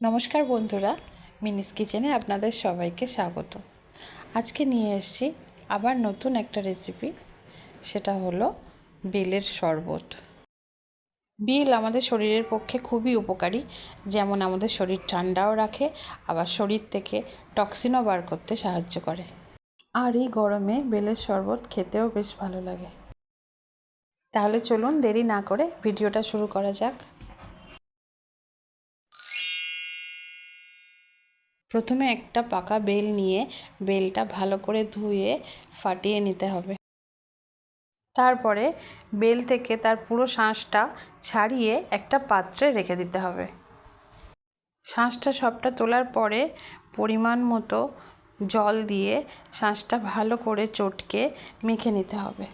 নমস্কার বন্ধুরা, মিনিস কিচেনে আপনাদের সবাইকে স্বাগত। আজকে নিয়ে এসেছি আবার নতুন একটা রেসিপি, সেটা হলো বেলের শরবত। বেল আমাদের শরীরের পক্ষে খুবই উপকারী, যেমন আমাদের শরীর ঠান্ডাও রাখে, আবার শরীর থেকে টক্সিনও বার করতে সাহায্য করে। আর এই গরমে বেলের শরবত খেতেও বেশ ভালো লাগে। তাহলে চলুন দেরি না করে ভিডিওটা শুরু করা যাক। প্রথমে একটা পাকা বেল নিয়ে বেলটা ভালো করে ধুয়ে ফাটিয়ে নিতে হবে। তারপরে বেল থেকে তার পুরো শাঁসটা ছাড়িয়ে একটা পাত্রে রেখে দিতে হবে। শাঁসটা সবটা তোলার পরে পরিমাণ মতো জল দিয়ে শাঁসটা ভালো করে চটকে মেখে নিতে হবে।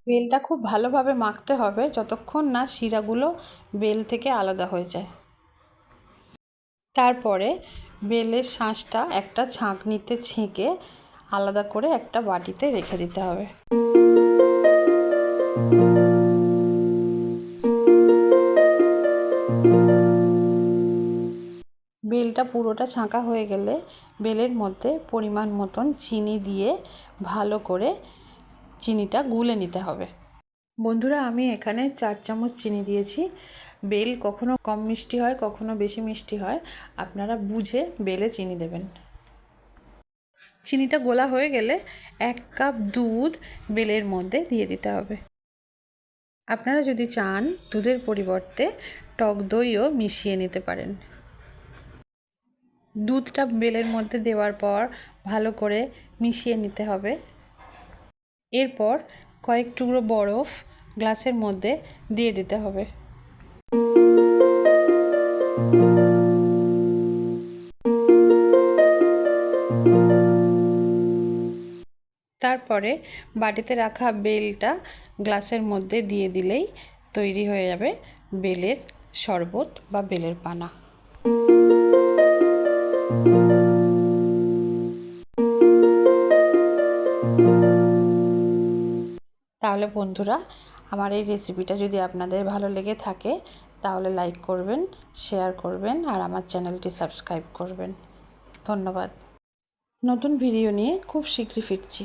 বেলটা খুব ভালোভাবে মাখতে হবে যতক্ষণ না শিরাগুলো বেল থেকে আলাদা হয়ে যায়। তারপরে বেলের শাঁসটা একটা ছাঁকনিতে ছেঁকে আলাদা করে একটা বাটিতে রেখে দিতে হবে। বেলটা পুরোটা ছাঁকা হয়ে গেলে বেলের মধ্যে পরিমাণ মতন চিনি দিয়ে ভালো করে চিনিটা গুলে নিতে হবে। বন্ধুরা, আমি এখানে 4 চামচ চিনি দিয়েছি। বেল কখনো কম মিষ্টি হয়, কখনো বেশি মিষ্টি হয়, আপনারা বুঝে বেলে চিনি দেবেন। চিনিটা গোলা হয়ে গেলে 1 কাপ দুধ বেলের মধ্যে দিয়ে দিতে হবে। আপনারা যদি চান দুধের পরিবর্তে টক দইও মিশিয়ে নিতে পারেন। দুধটা বেলের মধ্যে দেওয়ার পর ভালো করে মিশিয়ে নিতে হবে। এরপর কয়েক টুকরো বরফ গ্লাসের মধ্যে দিয়ে দিতে হবে। তারপরে বাটিতে রাখা বেলটা গ্লাসের মধ্যে দিয়ে দিলেই তৈরি হয়ে যাবে বেলের শরবত বা বেলের পানা। তাহলে বন্ধুরা, আমার এই রেসিপিটা যদি আপনাদের ভালো লেগে থাকে তাহলে লাইক করবেন, শেয়ার করবেন আর আমার চ্যানেলটি সাবস্ক্রাইব করবেন। ধন্যবাদ। নতুন ভিডিও নিয়ে খুব শীঘ্রই ফিরছি।